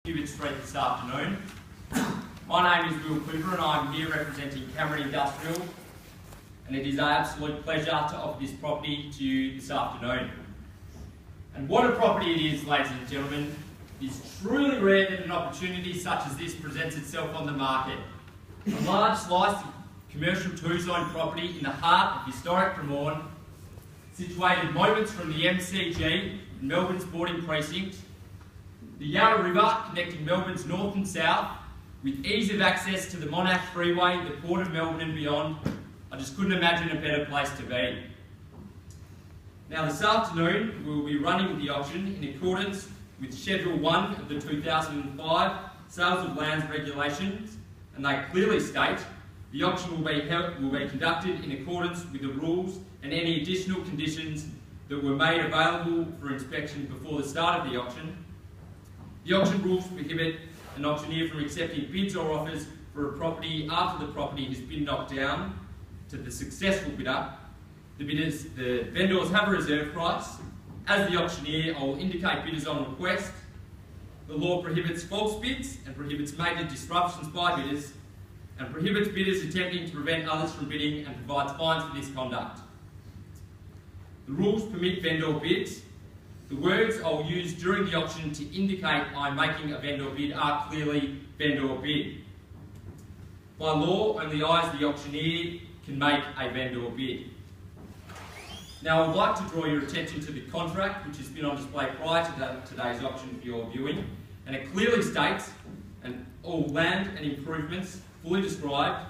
Cubitt Street this afternoon. My name is Will Cooper and I'm here representing Cameron Industrial, and it is our absolute pleasure to offer this property to you this afternoon. And what a property it is, ladies and gentlemen. It is truly rare that an opportunity such as this presents itself on the market. A large slice of commercial two-zone property in the heart of historic Cremorne, situated moments from the MCG, Melbourne Sporting Precinct, the Yarra River connecting Melbourne's north and south, with ease of access to the Monash Freeway, the Port of Melbourne and beyond. I just couldn't imagine a better place to be. Now this afternoon we will be running the auction in accordance with Schedule 1 of the 2005 Sales of Lands Regulations, and they clearly state the auction will be conducted in accordance with the rules and any additional conditions that were made available for inspection before the start of the auction. The auction rules prohibit an auctioneer from accepting bids or offers for a property after the property has been knocked down to the successful bidder. The vendors have a reserve price. As the auctioneer, I will indicate bidders on request. The law prohibits false bids and prohibits major disruptions by bidders, and prohibits bidders attempting to prevent others from bidding and provides fines for this conduct. The rules permit vendor bids. The words I will use during the auction to indicate I'm making a vendor bid are clearly vendor bid. By law, only I as the auctioneer can make a vendor bid. Now I would like to draw your attention to the contract which has been on display prior to today's auction for your viewing, and it clearly states all land and improvements fully described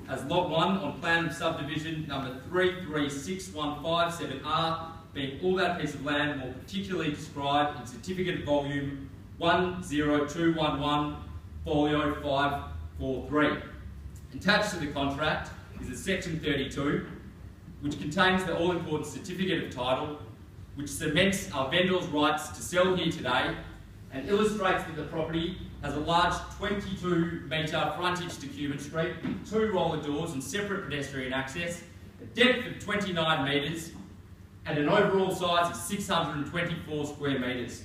as Lot 1 on plan of subdivision number 336157R, being all that piece of land more particularly described in certificate volume 10211 folio 543. Attached to the contract is a section 32 which contains the all-important certificate of title, which cements our vendor's rights to sell here today and illustrates that the property has a large 22-metre frontage to Cubitt Street with 2 roller doors and separate pedestrian access, a depth of 29 metres and an overall size of 624 square metres.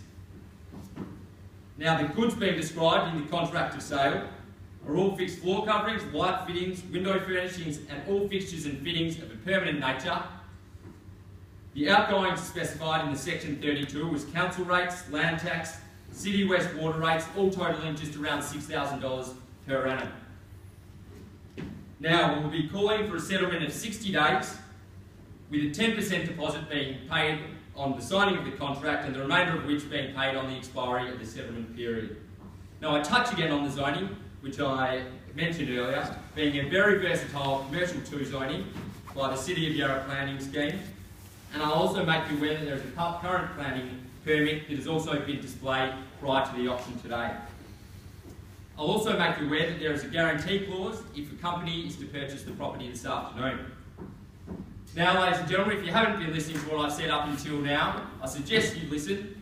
Now the goods being described in the contract of sale are all fixed floor coverings, light fittings, window furnishings and all fixtures and fittings of a permanent nature. The outgoings specified in the section 32 was council rates, land tax, City West water rates, all totalling just around $6,000 per annum. Now we will be calling for a settlement of 60 days, with a 10% deposit being paid on the signing of the contract and the remainder of which being paid on the expiry of the settlement period. Now I touch again on the zoning, which I mentioned earlier, being a very versatile commercial 2 zoning by the City of Yarra planning scheme, and I'll also make you aware that there is a current planning permit that has also been displayed prior to the auction today. I'll also make you aware that there is a guarantee clause if a company is to purchase the property this afternoon. Now, ladies and gentlemen, if you haven't been listening to what I've said up until now, I suggest you listen.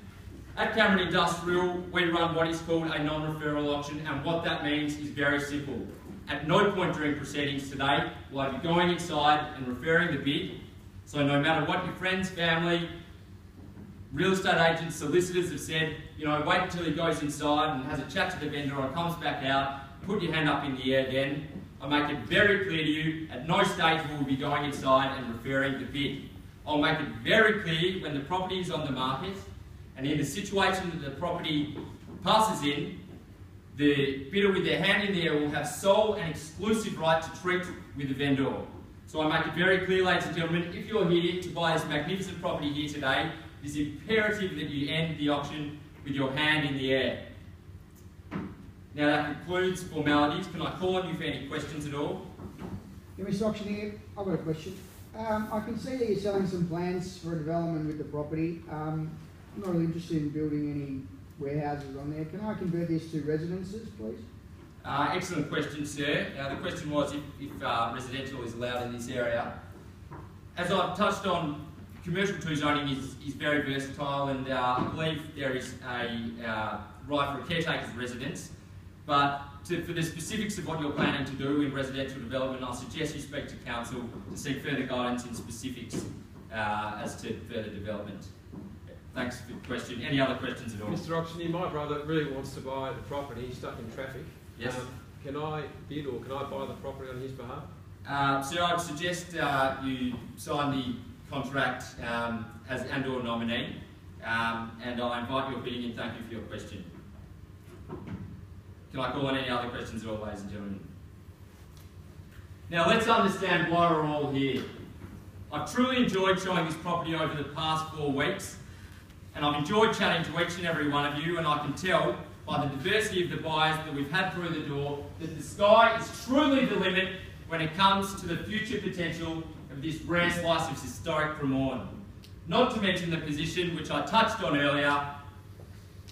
At Cameron Industrial, we run what is called a non-referral auction, and what that means is very simple. At no point during proceedings today will I be going inside and referring the bid, so no matter what your friends, family, real estate agents, solicitors have said, wait until he goes inside and has a chat to the vendor and comes back out, put your hand up in the air then. I make it very clear to you, at no stage will we be going inside and referring the bid. I'll make it very clear when the property is on the market, and in the situation that the property passes in, the bidder with their hand in the air will have sole and exclusive right to treat with the vendor. So I make it very clear, ladies and gentlemen, if you're here to buy this magnificent property here today, it is imperative that you end the auction with your hand in the air. Now that concludes formalities. Can I call on you for any questions at all? Yeah, Mr. Auctioneer, I've got a question. I can see that you're selling some plans for a development with the property. I'm not really interested in building any warehouses on there. Can I convert this to residences, please? Excellent question, sir. The question was if residential is allowed in this area. As I've touched on, commercial 2 zoning is very versatile, and I believe there is a right for a caretaker's residence. But for the specifics of what you're planning to do in residential development, I suggest you speak to council to seek further guidance in specifics as to further development. Thanks for the question. Any other questions at all? Mr. Auctioneer, my brother really wants to buy the property. He's stuck in traffic. Yes. Can I bid or can I buy the property on his behalf? So I'd suggest you sign the contract as and/or nominee, and I invite your bidding and thank you for your question. Can I call on any other questions at all, ladies and gentlemen? Now let's understand why we're all here. I've truly enjoyed showing this property over the past 4 weeks, and I've enjoyed chatting to each and every one of you, and I can tell by the diversity of the buyers that we've had through the door that the sky is truly the limit when it comes to the future potential of this rare slice of historic Cremorne. Not to mention the position, which I touched on earlier,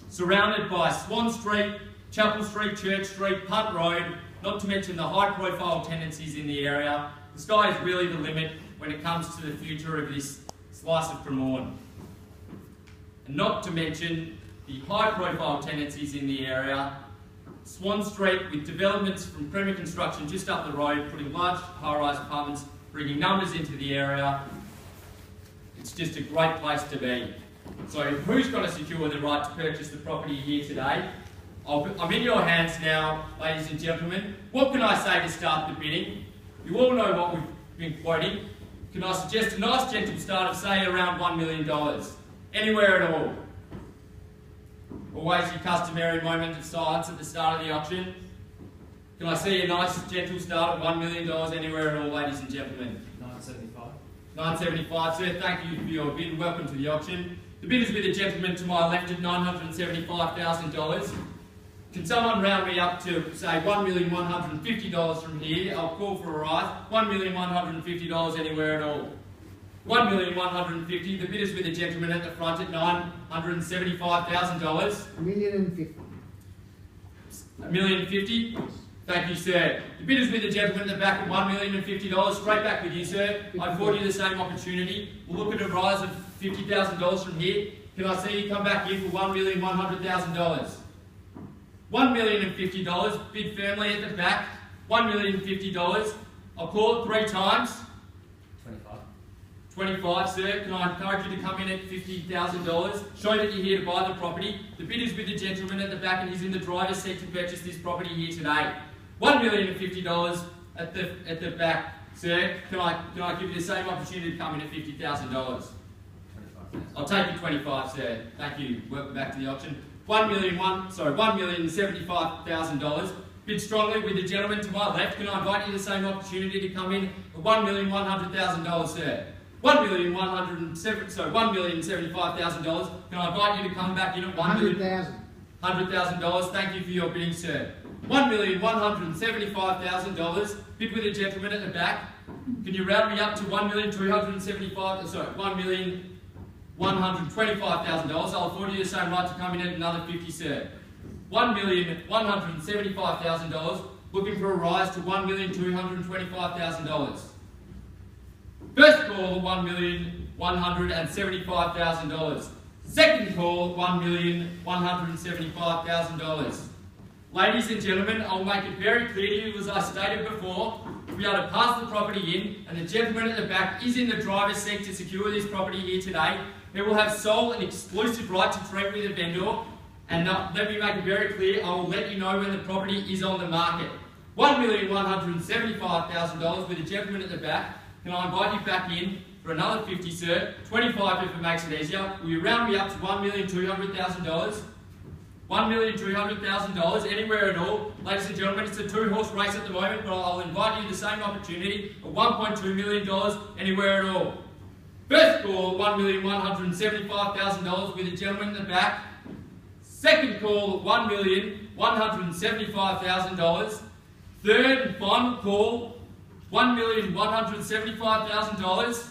surrounded by Swan Street, Chapel Street, Church Street, Punt Road, not to mention the high-profile tenancies in the area. The sky is really the limit when it comes to the future of this slice of Cremorne. And not to mention the high-profile tenancies in the area, Swan Street with developments from Premier Construction just up the road, putting large high-rise apartments, bringing numbers into the area. It's just a great place to be. So who's going to secure the right to purchase the property here today? I'm in your hands now, ladies and gentlemen. What can I say to start the bidding? You all know what we've been quoting. Can I suggest a nice gentle start of, say, around $1 million? Anywhere at all. Always your customary moment of silence at the start of the auction. Can I see a nice gentle start of $1 million anywhere at all, ladies and gentlemen? 975. 975, sir. Thank you for your bid. Welcome to the auction. The bid is with the gentleman to my left at $975,000. Can someone round me up to, say, $1,150,000 from here? I'll call for a rise. $1,150,000 anywhere at all. $1,150,000. The bid is with the gentleman at the front at $975,000. $1,050,000. $1,050,000. Thank you, sir. The bid is with the gentleman at the back at $1,050,000. Straight back with you, sir. I afford you the same opportunity. We'll look at a rise of $50,000 from here. Can I see you come back here for $1,100,000? $1,050,000. Bid firmly at the back. $1,050,000. I'll call it 3 times. 25. 25, sir. Can I encourage you to come in at $50,000? Show that you're here to buy the property. The bid is with the gentleman at the back and he's in the driver's seat to purchase this property here today. $1,050,000 at the back, sir. Can I give you the same opportunity to come in at $50,000? 25,000. I'll take you 25, sir. Thank you. Welcome back to the auction. $1,075,000. Bid strongly with the gentleman to my left. Can I invite you the same opportunity to come in at $1,100,000, sir? $1,075,000. Can I invite you to come back in at $100,000. Thank you for your bidding, sir. $1,175,000. Bid with the gentleman at the back. Can you round me up to $1,275,000? Sorry, $1,125,000. I'll afford you the same right to come in at another 50, sir. $1,175,000. Looking for a rise to $1,225,000. First call, $1,175,000. Second call, $1,175,000. Ladies and gentlemen, I'll make it very clear to you, as I stated before, we'll be able to pass the property in, and the gentleman at the back is in the driver's seat to secure this property here today. He will have sole and exclusive right to treat with the vendor, and let me make it very clear, I will let you know when the property is on the market. $1,175,000 with the gentleman at the back. Can I invite you back in for another 50, sir? 25 if it makes it easier. Will you round me up to $1,200,000? $1,200,000, anywhere at all. Ladies and gentlemen, it's a 2-horse race at the moment, but I'll invite you the same opportunity of $1.2 million, anywhere at all. First call, $1,175,000 with the gentleman in the back. Second call, $1,175,000. Third and final call, $1,175,000.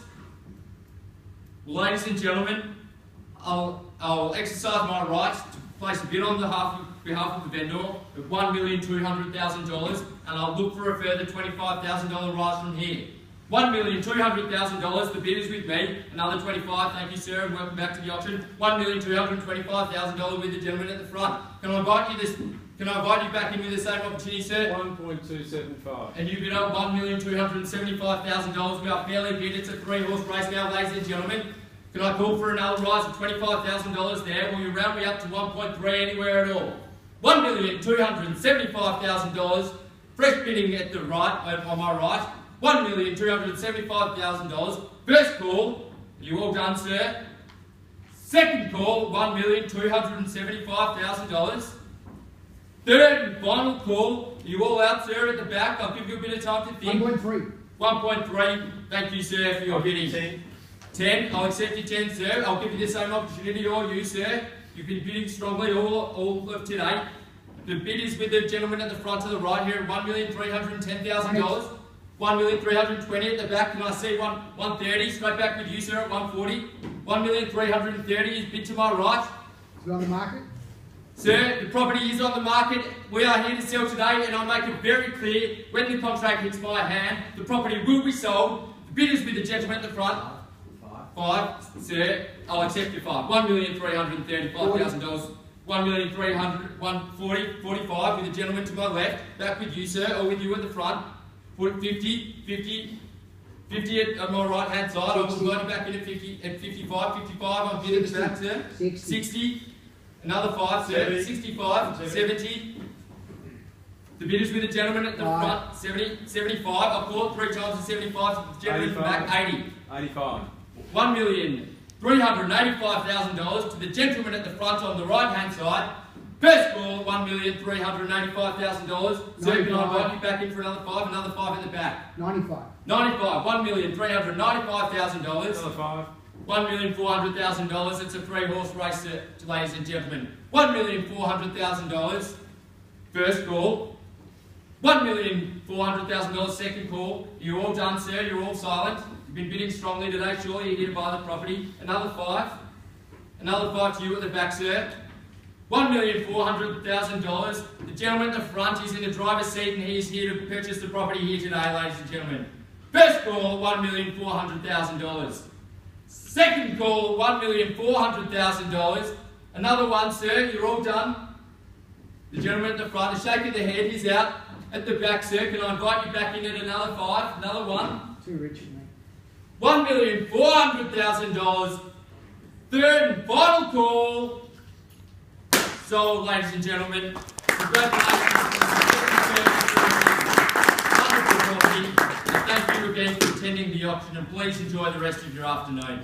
Ladies and gentlemen, I'll exercise my rights to place a bid on behalf of the vendor of $1,200,000, and I'll look for a further $25,000 rise from here. $1,200,000, the bid is with me. Another 25, thank you, sir, and welcome back to the auction. $1,225,000 with the gentleman at the front. Can I invite you back in with the same opportunity, sir? 1.275. And you bid up $1,275,000. We are fairly bid. It's a 3-horse race now, ladies and gentlemen. Can I call for another rise of $25,000 there? Will you round me up to 1.3 anywhere at all? $1,275,000. Fresh bidding at the right, on my right. $1,275,000. First call. You all done, sir? Second call, $1,275,000. Third and final call. You all out, sir, at the back? I'll give you a bit of time to think. 1.3. 1.3. Thank you, sir, for your bidding. 10. 10. I'll accept your 10, sir. I'll give you the same opportunity, all you, sir. You've been bidding strongly all of today. The bid is with the gentleman at the front to the right here, $1,310,000. $1,320,000 at the back. Can I see 130? Straight back with you, sir, at 140. $1,330,000 is bid to my right. Is it on the market? Sir, the property is on the market. We are here to sell today, and I'll make it very clear, when the contract hits my hand, the property will be sold. The bid is with the gentleman at the front. 5, sir. I'll accept your 5. $1,335,000. $1,345,000 with the gentleman to my left. Back with you, sir, or with you at the front. Put 50 at my right hand side. I will slide it back in at 50, at 55. 55. I'm bid at the back, sir. 60. Another 5, sir. 65. 70. The bid is with the gentleman at the front. 70. 75. I've called 3 times at 75. The gentleman at the back. 80. 85. $1,385,000 to the gentleman at the front on the right hand side. First call, $1,385,000. Sir, can I invite you back in for another 5? Another 5 at the back. 95. 95. $1,395,000. Another 5. $1,400,000. It's a 3-horse race, ladies and gentlemen. $1,400,000. First call. $1,400,000. Second call. You're all done, sir. You're all silent. You've been bidding strongly today. Surely you're here to buy the property. Another 5. Another 5 to you at the back, sir. $1,400,000. The gentleman at the front is in the driver's seat, and he is here to purchase the property here today, ladies and gentlemen. First call, $1,400,000. Second call, $1,400,000. Another one, sir. You're all done. The gentleman at the front is shaking the head. He's out at the back, sir. Can I invite you back in at another 5? Another one. Too rich for me. $1,400,000. Third and final call. Sold, ladies and gentlemen. Congratulations to the wonderful property. And thank you again for attending the auction, and please enjoy the rest of your afternoon.